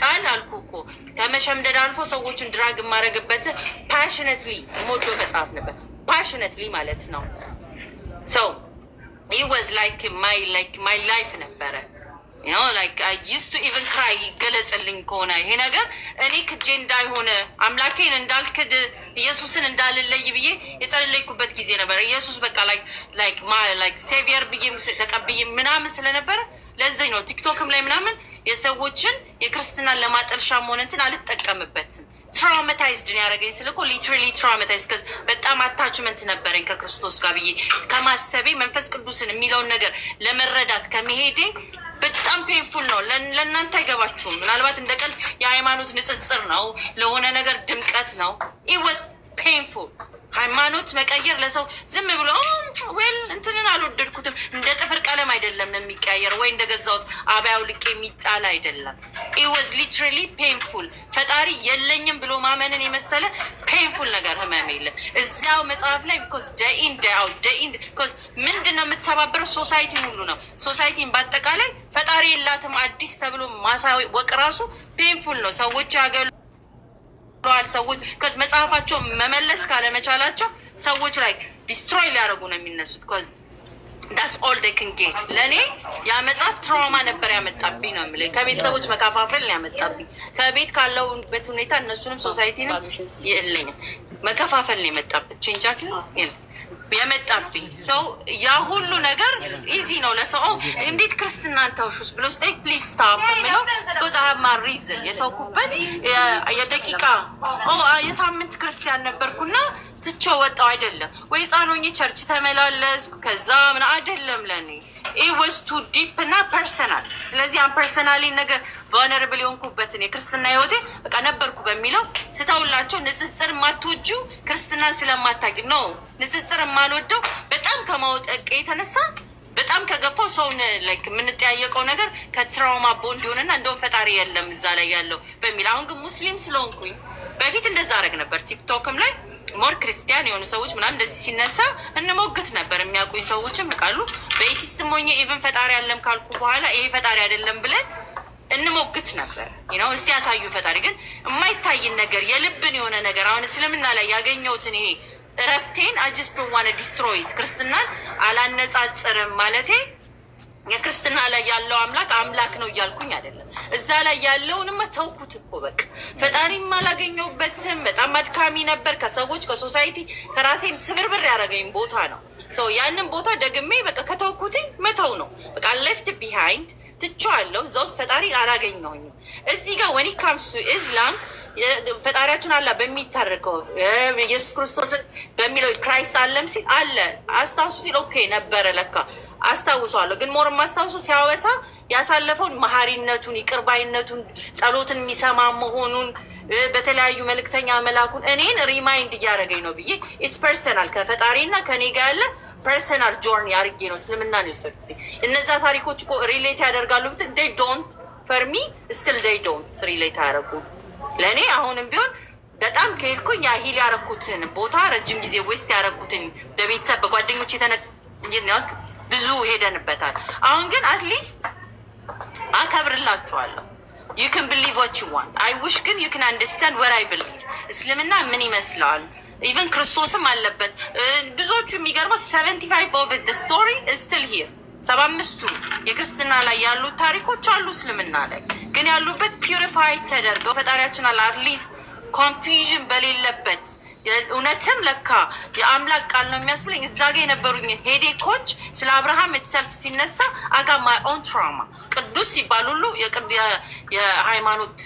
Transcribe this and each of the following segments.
ቃል አልኩኮ ከመሸምደድ አልፎ ሰዎችን ድራግ ማረግበት ፓሽኔትሊ ሞዶ መጽሐፍ ነበር። ፓሽኔትሊ ማለት ነው። so it was like my life ነበረ። you know like I used to even cry ገለጽልኝ ከሆነ ይሄ ነገር እኔ ክጄ እንዳይሆነ አምላኬን እንዳልክድ ኢየሱስን እንዳልለይ ብዬ የጸለይኩበት ጊዜ ነበር። ኢየሱስ በቃ like savior ብዬ ተቀብዬ ምናምን ስለነበረ ለዚህ ነው ቲክቶክም ላይ ምናምን የሰዎችን የክርስትናን ለማጠልሻም ሆነ እንትን አልተጠቀምበትም። ትራውማታይዝድ ነው ያደረገኝ ስለኮ ሊትራሊ ትራውማታይዝድ ከዚ በጣም አታችመንት ነበረኝ ከክርስቶስ ጋር ብዬ ከማሰቤ መንፈስ ቅዱስን የሚለውን ነገር ለመረዳት ከመሄዴ በጣም ፔንፉል ነው። ለእናንተ አይገባችሁም። ምናልባት እንደ ቀልድ የሃይማኖት ንጽጽር ነው፣ ለሆነ ነገር ድምቀት ነው። it was painful። ሃይማኖት መቀየር ለሰው ዝም ብሎ ዌል እንትንን አልወደድኩትም እንደ ጥፍር ቀለም አይደለም የሚቀያየር ወይ እንደገዛውት አባያው ልቅ የሚጣል አይደለም። it was literally painful። ፈጣሪ የለኝም ብሎ ማመንን የመሰለ painful ነገር ህመም የለም እዚያው መጽሐፍ ላይ because day in because ምንድነው የምትሰባበረው ሶሳይቲን ሁሉ ነው። ሶሳይቲን በአጠቃላይ ፈጣሪ የላትም አዲስ ተብሎ ማሳወቅ ራሱ painful ነው። ሰዎች ያገሉ ሰዎች ከዚ መጽሐፋቸው መመለስ ካለመቻላቸው ሰዎች ላይ ዲስትሮይ ሊያደርጉ ነው የሚነሱት። ከዚ that's all they can get። ለእኔ ያ መጽሐፍ ትራውማ ነበር ያመጣብኝ ነው የምልህ። ከቤተሰቦች መከፋፈል ያመጣብኝ ከቤት ካለውበት ሁኔታ እነሱንም ሶሳይቲንም የለኝም መከፋፈል ነው የመጣብኝ። ቼንጃክ የመጣብኝ ሰው ያ ሁሉ ነገር ኢዚ ነው ለሰው እንዴት ክርስትናን ተውሹስ ብሎ ስቴክ ፕሊዝ ስታፕ ምለው ጎዛ ማሪዝን የተውኩበት የደቂቃ የሳምንት ክርስቲያን ነበርኩና ትቼው ወጣው አይደለም ወይ ህፃኖኝ ቸርች ተመላለስኩ ከዛ ምን አይደለም ለኔ it was too deep እና ፐርሰናል። ስለዚህ አን ፐርሰናሊ ነገር vulnerable የሆንኩበትን የክርስትና ህይወቴ በቃ ነበርኩ በሚለው ስተውላቸው ንጽጽር ማትወጁ ክርስትናን ስለማታቂ ነው ንጽጽር ማልወደው በጣም ከማውጠቅ የተነሳ በጣም ከገፋው ሰውን ላይክ የምንጠያየቀው ነገር ከትራውማ ቦንድ ይሆንና እንደውም ፈጣሪ የለም እዛ ላይ ያለው በሚል አሁን ግን ሙስሊም ስለሆንኩኝ በፊት እንደዛ አረግ ነበር። ቲክቶክም ላይ ሞር ክርስቲያን የሆኑ ሰዎች ምናምን እንደዚህ ሲነሳ እንሞግት ነበር። የሚያውቁኝ ሰዎችም ቃሉ በኢቲስትም ሆኜ ኢቨን ፈጣሪ ያለም ካልኩ በኋላ ይሄ ፈጣሪ አይደለም ብለን እንሞግት ነበር። ነው እስቲ ያሳዩ ፈጣሪ ግን የማይታይን ነገር የልብን የሆነ ነገር አሁን እስልምና ላይ ያገኘሁትን ይሄ እረፍቴን I just don't want to destroy it። ክርስትናን አላነጻጽርም ማለቴ የክርስትና ላይ ያለው አምላክ ነው እያልኩኝ አይደለም። እዛ ላይ ያለውንማ ተውኩት እኮ በቃ ፈጣሪም አላገኘሁበትም። በጣም አድካሚ ነበር። ከሰዎች ከሶሳይቲ ከራሴን ስብርብር ያደረገኝ ቦታ ነው። ያንን ቦታ ደግሜ በቃ ከተውኩትኝ መተው ነው በቃ left behind ትቼዋለሁ። እዛ ውስጥ ፈጣሪ አላገኘሁኝም። እዚህ ጋር when it comes to Islam ፈጣሪያችን አላ በሚታረከው ኢየሱስ ክርስቶስን በሚለው ክራይስት አለም ሲል አለ አስታውሱ ሲል ኦኬ ነበረ ለካ አስታውሰዋለሁ። ግን ሞር ማስታውሱ ሲያወሳ ያሳለፈውን መሐሪነቱን ይቅርባይነቱን ጸሎትን የሚሰማ መሆኑን በተለያዩ መልእክተኛ መላኩን እኔን ሪማይንድ እያደረገኝ ነው ብዬ ኢትስ ፐርሰናል ከፈጣሪና ከኔ ጋር ያለ ፐርሰናል ጆርኒ አድርጌ ነው እስልምና ነው የወሰድኩት። እነዛ ታሪኮች እኮ ሪሌት ያደርጋሉ ብትል they don't for me still they don't relate ያደርጉ ለእኔ አሁንም ቢሆን በጣም ከሄድኩኝ ያ ሂል ያደረኩትን ቦታ ረጅም ጊዜ ዌስት ያደረኩትን በቤተሰብ በጓደኞች የተነት ብዙ ሄደንበታል። አሁን ግን አትሊስት አከብርላችኋለሁ። you can believe what you want I wish ግን you can understand what I believe። እስልምና ምን ይመስላል ኢቨን ክርስቶስም አለበት። ብዙዎቹ የሚገርመው 75 of the story is still here 75ቱ የክርስትና ላይ ያሉት ታሪኮች አሉ እስልምና ላይ ግን ያሉበት ፒዩሪፋይ ተደርገው ፈጣሪያችን አለ አትሊስት ኮንፊውዥን በሌለበት እውነትም ለካ የአምላክ ቃል ነው የሚያስብለኝ። እዛ ጋ የነበሩኝ ሄዴኮች ስለ አብርሃም የተሰልፍ ሲነሳ አጋ ማይ ኦን ትራውማ ቅዱስ ሲባል ሁሉ የሃይማኖት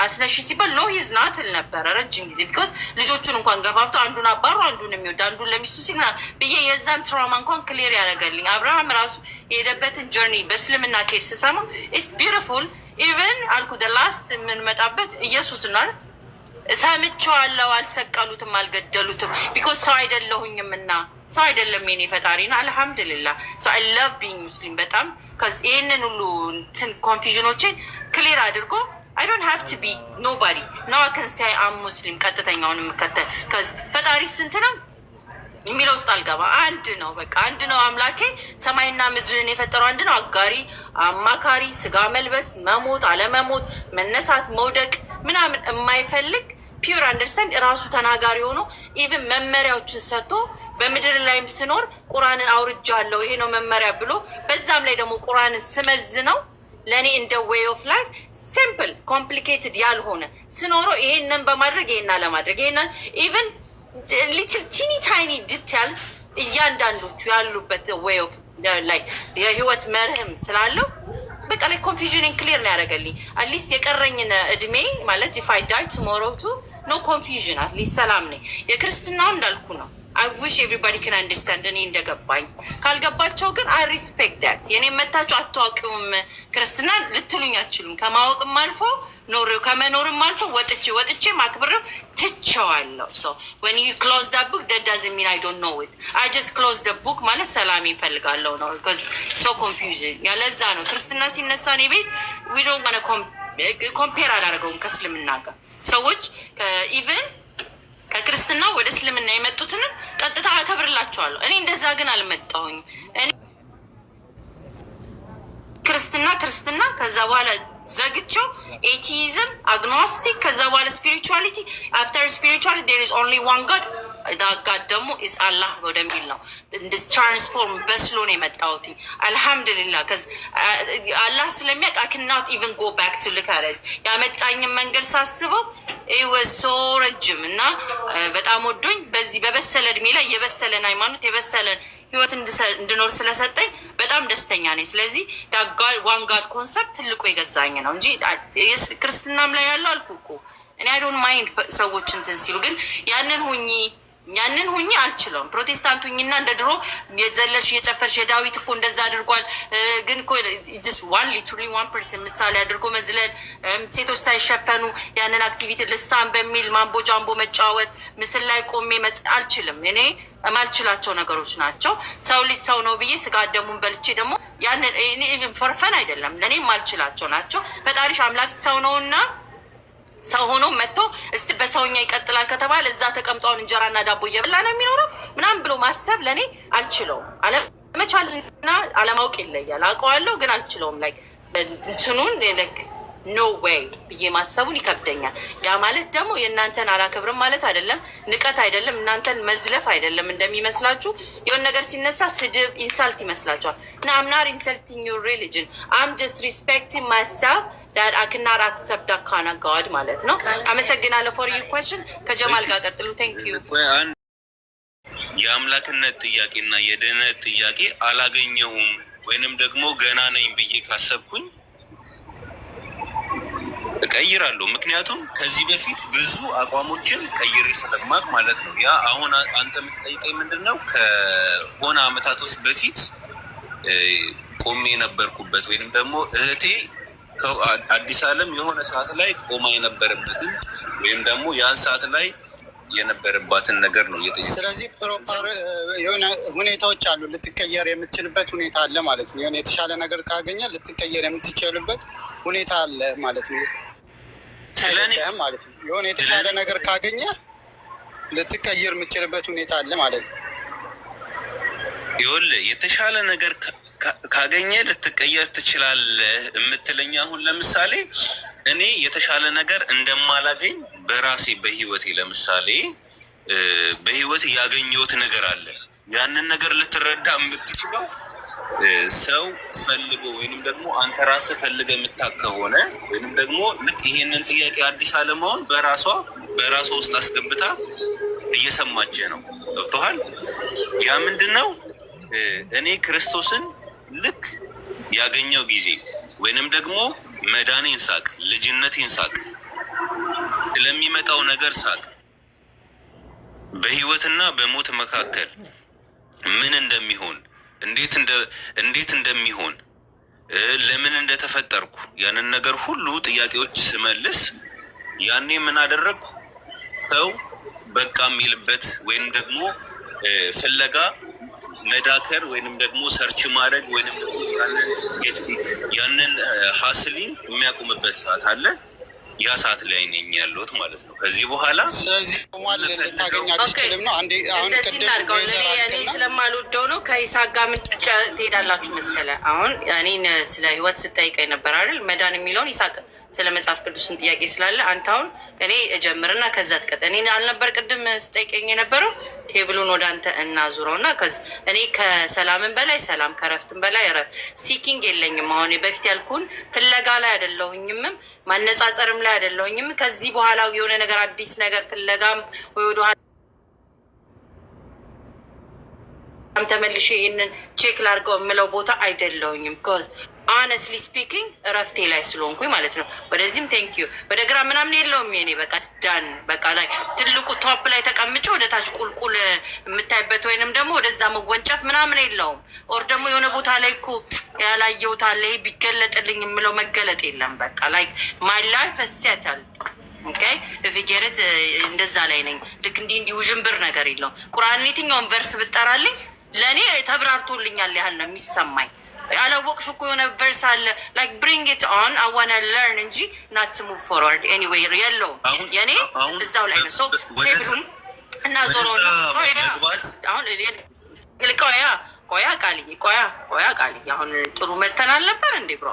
አስነሺ ሲባል ሎ ሂዝ ናት ል ነበረ ረጅም ጊዜ ቢኮዝ ልጆቹን እንኳን ገፋፍቶ አንዱን አባሩ አንዱን የሚወድ አንዱን ለሚስቱ ሲል ብዬ የዛን ትራውማ እንኳን ክሊር ያደረገልኝ አብርሃም ራሱ የሄደበትን ጆርኒ በእስልምና ከሄድ ስሰማ ኢትስ ቢዩቲፉል ኢቨን አልኩ ደ ላስት የምንመጣበት ኢየሱስ ነው ሰምቼዋለሁ። አልሰቀሉትም አልገደሉትም ቢኮዝ ሰው አይደለሁኝም እና ሰው አይደለም የኔ ፈጣሪና አልሐምዱሊላህ ሶ አይ ላቭ ቢንግ ሙስሊም በጣም ከዚ ይሄንን ሁሉ ኮንፊውዥኖችን ክሊር አድርጎ I don't have to be nobody now I can say I'm Muslim ቀጥተኛውን የምከተል ከዚ ፈጣሪ ስንት ነው የሚለው ውስጥ አልገባ። አንድ ነው በቃ አንድ ነው አምላኬ ሰማይና ምድርን የፈጠረው አንድ ነው። አጋሪ አማካሪ ስጋ መልበስ መሞት አለመሞት መነሳት መውደቅ ምናምን የማይፈልግ ፒዩር አንደርስታንድ ራሱ ተናጋሪ ሆኖ ኢቭን መመሪያዎችን ሰጥቶ በምድር ላይም ስኖር ቁርአንን አውርጃለሁ ይሄ ነው መመሪያ ብሎ በዛም ላይ ደግሞ ቁርአንን ስመዝነው ለእኔ እንደ ዌይ ኦፍ ላይፍ ሲምፕል ኮምፕሊኬትድ ያልሆነ ስኖረው ይሄንን በማድረግ ይሄና ለማድረግ ይሄንን ኢቭን ሊትል ቲኒ ታይኒ ዲቴል እያንዳንዶቹ ያሉበት ዌይ ኦፍ ላይ የህይወት መርህም ስላለው በቃ ላይ ኮንፊዥንን ክሊር ነው ያደረገልኝ። አትሊስት የቀረኝን እድሜ ማለት ኢፍ አይ ዳይ ቱሞሮ ቱ ኖ ኮንፊዥን አትሊስት ሰላም ነኝ። የክርስትናው እንዳልኩ ነው። አይ ዊሽ ኤቭሪባዲ ካን አንደርስታንድ እኔ እንደገባኝ። ካልገባቸው ግን አይ ሪስፔክት ዳት። የኔ መታችሁ አታውቂውም ክርስትና ልትሉኝ አትችሉም። ከማወቅም አልፎ ኖሬው ከመኖርም አልፎ ወጥቼ ማክብረው ትቼዋለሁ። ሶ when you close that book that doesn't mean I don't know it. I just close the book ማለት ሰላም ይፈልጋለሁ ነው because so confusing ያለዛ ነው ክርስትና ሲነሳ እኔ ቤት we don't want to compare አላደረገውም ከእስልምና ጋር ሰዎች ኢቭን ከክርስትና ወደ እስልምና የመጡትንም ቀጥታ አከብርላቸዋለሁ። እኔ እንደዛ ግን አልመጣሁኝ። እኔ ክርስትና ከዛ በኋላ ዘግቼው ኤቲይዝም አግኖስቲክ ከዛ በኋላ ስፒሪቹዋሊቲ አፍተር ስፒሪቹዋሊቲ ዴር ኢዝ ኦንሊ ዋን ጋድ ጋድ ደግሞ ኢዝ አላህ ወደሚል ነው እንድስ ትራንስፎርም በስሎ ነው የመጣሁት። አልሐምዱሊላህ ከዚ አላህ ስለሚያውቅ አይ ካንት ኢቨን ጎ ባክ ቱ ሉክ አት ኢት። ያመጣኝን መንገድ ሳስበው ኢወዝ ሶ ረጅም እና በጣም ወዶኝ በዚህ በበሰለ እድሜ ላይ የበሰለን ሃይማኖት የበሰለን ህይወት እንድኖር ስለሰጠኝ በጣም ደስተኛ ነኝ። ስለዚህ ዋን ጋድ ኮንሰፕት ትልቁ የገዛኝ ነው እንጂ ክርስትናም ላይ ያለው አልኩ እኮ እኔ አይ ዶንት ማይንድ ሰዎች እንትን ሲሉ ግን ያንን ሁኚ አልችለውም። ፕሮቴስታንት ሁኚና እንደ ድሮ የዘለልሽ የጨፈርሽ የዳዊት እኮ እንደዛ አድርጓል ግን እኮ ጀስት ዋን ሊትራሊ ዋን ፐርሰን ምሳሌ አድርጎ መዝለል ሴቶች ሳይሸፈኑ ያንን አክቲቪቲ ልሳን በሚል ማምቦ ጃምቦ መጫወት ምስል ላይ ቆሜ አልችልም። እኔ የማልችላቸው ነገሮች ናቸው። ሰው ልጅ ሰው ነው ብዬ ስጋ ደሙን በልቼ ደግሞ ያንን ኢቭን ፈርፈን አይደለም ለእኔ የማልችላቸው ናቸው። ፈጣሪሽ አምላክ ሰው ነውና ሰው ሆኖ መጥቶ እስቲ በሰውኛ ይቀጥላል ከተባለ እዛ ተቀምጠውን እንጀራና ዳቦ እየበላ ነው የሚኖረው ምናምን ብሎ ማሰብ ለእኔ አልችለውም። አለመቻልና አለማወቅ ይለያል። አውቀዋለሁ ግን አልችለውም። ላይ እንትኑን ኖ ዌይ ብዬ ማሰቡን ይከብደኛል። ያ ማለት ደግሞ የእናንተን አላከብርም ማለት አይደለም፣ ንቀት አይደለም፣ እናንተን መዝለፍ አይደለም። እንደሚመስላችሁ የሆነ ነገር ሲነሳ ስድብ ኢንሳልት ይመስላችኋል። እና I'm not insulting your religion. I'm just respecting myself that I cannot accept that kind of God ማለት ነው። አመሰግናለሁ for your question። ከጀማል ጋር ቀጥሉ። thank you። የአምላክነት ጥያቄና የድህነት ጥያቄ አላገኘሁም ወይንም ደግሞ ገና ነኝ ብዬ ካሰብኩኝ እቀይራለሁ። ምክንያቱም ከዚህ በፊት ብዙ አቋሞችን ቀይሬ ስለማቅ ማለት ነው። ያ አሁን አንተ የምትጠይቀኝ ምንድን ነው? ከሆነ አመታቶች በፊት ቆሜ የነበርኩበት ወይንም ደግሞ እህቴ አዲስ ዓለም የሆነ ሰዓት ላይ ቆማ የነበረበትን ወይም ደግሞ ያን ሰዓት ላይ የነበረባትን ነገር ነው እየጠየቀ። ስለዚህ ፕሮፐር የሆነ ሁኔታዎች አሉ፣ ልትቀየር የምትችልበት ሁኔታ አለ ማለት ነው። የሆነ የተሻለ ነገር ካገኘ ልትቀየር የምትችልበት ሁኔታ አለ ማለት ነው። ማለት ነው የሆነ የተሻለ ነገር ካገኘ ልትቀየር የምትችልበት ሁኔታ አለ ማለት ነው። ይኸውልህ የተሻለ ነገር ካገኘ ልትቀየር ትችላለህ የምትለኝ አሁን ለምሳሌ እኔ የተሻለ ነገር እንደማላገኝ በራሴ በህይወቴ ለምሳሌ በህይወት ያገኘሁት ነገር አለ። ያንን ነገር ልትረዳ የምትችለው ሰው ፈልጎ ወይንም ደግሞ አንተ ራስህ ፈልገህ የምታውቅ ከሆነ ወይንም ደግሞ ልክ ይሄንን ጥያቄ አዲስ ዓለማውን በራሷ ውስጥ አስገብታ እየሰማች ነው። ገብቶሃል? ያ ምንድን ነው? እኔ ክርስቶስን ልክ ያገኘው ጊዜ ወይንም ደግሞ መዳኔን ሳቅ፣ ልጅነቴን ሳቅ፣ ስለሚመጣው ነገር ሳቅ፣ በህይወትና በሞት መካከል ምን እንደሚሆን እንዴት እንደሚሆን ለምን እንደተፈጠርኩ ያንን ነገር ሁሉ ጥያቄዎች ስመልስ ያኔ ምን አደረግኩ? ሰው በቃ የሚልበት ወይንም ደግሞ ፍለጋ መዳከር ወይንም ደግሞ ሰርች ማድረግ ወይንም ደግሞ ያንን ሀስሊንግ የሚያቆምበት ሰዓት አለ። ያ ሰዓት ላይ ነኝ ያለሁት ማለት ነው። ከዚህ በኋላ ስለዚህ ሟል ልታገኝ አትችልም ነው። አንዴ አሁን እኔ ስለማልወደው ነው ከይስሐቅ ጋር ምን ትሄዳላችሁ መሰለ። አሁን እኔን ስለ ህይወት ስጠይቀኝ ነበር አይደል? መዳን የሚለውን ይስሐቅ ስለ መጽሐፍ ቅዱስን ጥያቄ ስላለ አንተ አሁን እኔ እጀምርና ከዛ ትቀጥ እኔ አልነበር ቅድም ስጠይቀኝ የነበረው ቴብሉን ወደ አንተ እናዙረውና እኔ ከሰላምን በላይ ሰላም ከረፍትን በላይ ረፍት ሲኪንግ የለኝም። አሁን በፊት ያልኩን ፍለጋ ላይ አይደለሁኝም፣ ማነጻጸርም ላይ አይደለሁኝም። ከዚህ በኋላ የሆነ ነገር አዲስ ነገር ፍለጋም ወይ ወደ ተመልሼ ይህንን ቼክ ላድርገው የምለው ቦታ አይደለሁኝም። ኮዝ ሆነስትሊ ስፒኪንግ እረፍቴ ላይ ስለሆንኩኝ ማለት ነው። ወደዚህም ቴንክ ዩ ወደ ግራ ምናምን የለውም የኔ በቃ ዳን በቃ ላይ ትልቁ ቶፕ ላይ ተቀምጬ ወደ ታች ቁልቁል የምታይበት ወይንም ደግሞ ወደዛ መወንጨፍ ምናምን የለውም። ኦር ደግሞ የሆነ ቦታ ላይ እኮ ያላየሁት አለ ይሄ ቢገለጥልኝ የምለው መገለጥ የለም። በቃ ላይ ማይ ላይፍ እሴታል ኦኬ ፊጌረት እንደዛ ላይ ነኝ። ልክ እንዲህ ውዥንብር ነገር የለውም። ቁርአን የትኛውን ቨርስ ብጠራልኝ ለእኔ ተብራርቶልኛል ያህል ነው የሚሰማኝ። አላወቅሽ እኮ የሆነ ቨርስ አለ ላይክ ብሪንግ ኢት ኦን አይ ዋና ለርን እንጂ ናት ቱ ሙቭ ፎርዋርድ ኤኒዌይ የለውም። የኔ እዛው ላይ ነው። ሶ ቴብሉን እና ዞሮ ነው አሁን ቆያ ቃልዬ አሁን ጥሩ መተናል ነበር እንዴ ብሮ?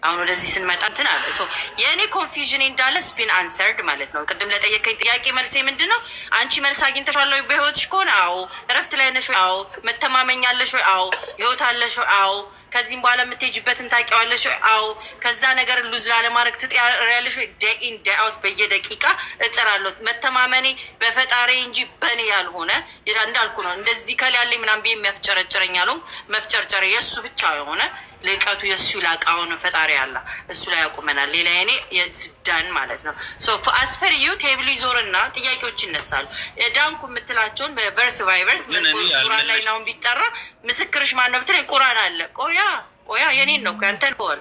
አሁን ወደዚህ ስንመጣ እንትን አለ። ሶ የእኔ ኮንፊውዥን እንዳለ ስፒን አንሰርድ ማለት ነው። ቅድም ለጠየቀኝ ጥያቄ መልሴ ምንድን ነው? አንቺ መልስ አግኝተሻል ወይ በህይወትሽ ከሆነ? አዎ። እረፍት ላይ ነሽ ወይ? አዎ። መተማመኛለሽ ወይ? አዎ። ህይወት አለሽ ወይ? አዎ። ከዚህም በኋላ የምትሄጅበትን ታውቂዋለሽ ወይ? አዎ። ከዛ ነገር ሉዝ ላለማድረግ ትጥያለሽ ወይ? ዴይ ኢን ዴይ አውት በየደቂቃ እጥራለሁ። መተማመኔ በፈጣሪ እንጂ በእኔ ያልሆነ እንዳልኩ ነው። እንደዚህ ከል ያለኝ ምናምን ብዬ የሚያፍጨረጭረኝ ያለው መፍጨርጨረ የእሱ ብቻ የሆነ ልቀቱ የእሱ ላቃውን ፈጣሪ አላ እሱ ላይ ያቁመናል። ሌላ የኔ የዝዳን ማለት ነው። አስፈር ዩ ቴብል ይዞርና ጥያቄዎች ይነሳሉ። ዳንኩ የምትላቸውን በቨርስ ቫይቨርስ ቁራን ላይ ናውን ቢጠራ ምስክርሽ ማን ነው ብትለኝ ቁራን አለ። ቆያ የኔን ነው ያንተን ሆል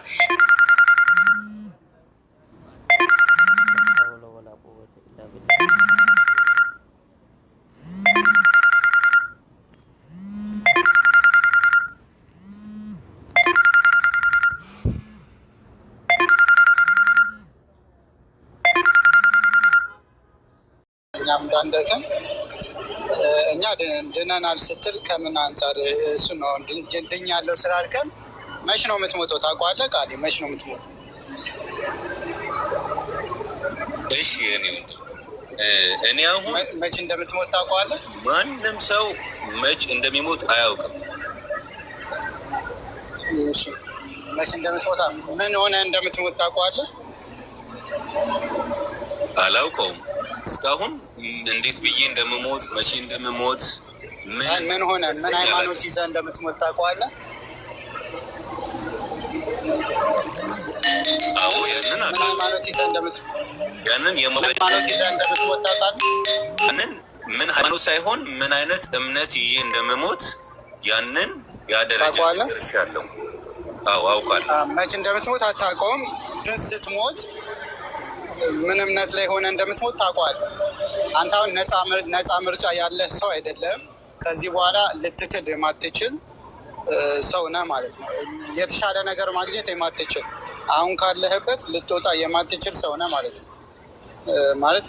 እንዳንደከም እኛ ድነናል ስትል ከምን አንጻር እሱ ነው ድኝ ያለው ስራ አልከም። መች ነው የምትሞተው ታውቀዋለህ? ቃሌ መች ነው የምትሞተው? እሺ እኔ አሁን መች እንደምትሞት ታውቀዋለህ? ማንም ሰው መች እንደሚሞት አያውቅም። እሺ መች እንደምትሞት ምን ሆነ እንደምትሞት ታውቀዋለህ? አላውቀውም እስካሁን እንዴት ብዬ እንደምሞት መቼ እንደምሞት ምን ሆነ ምን ሃይማኖት ይዘህ እንደምትሞት ታውቀዋለህ? አዎ ያንን ምን ሃይማኖት ይዘህ እንደምትሞት ታውቃለህ? ያንን ምን ሃይማኖት ሳይሆን ምን አይነት እምነት ይዤ እንደምሞት ያንን ያደረጃ ደርሻለሁ። አዎ አውቃለሁ። መቼ እንደምትሞት አታውቀውም፣ ግን ስትሞት ምን እምነት ላይ ሆነ እንደምትሞት ታውቀዋለህ። አንተ አሁን ነፃ ምርጫ ያለህ ሰው አይደለም። ከዚህ በኋላ ልትክድ የማትችል ሰው ነህ ማለት ነው። የተሻለ ነገር ማግኘት የማትችል አሁን ካለህበት ልትወጣ የማትችል ሰው ነህ ማለት ነው። ማለት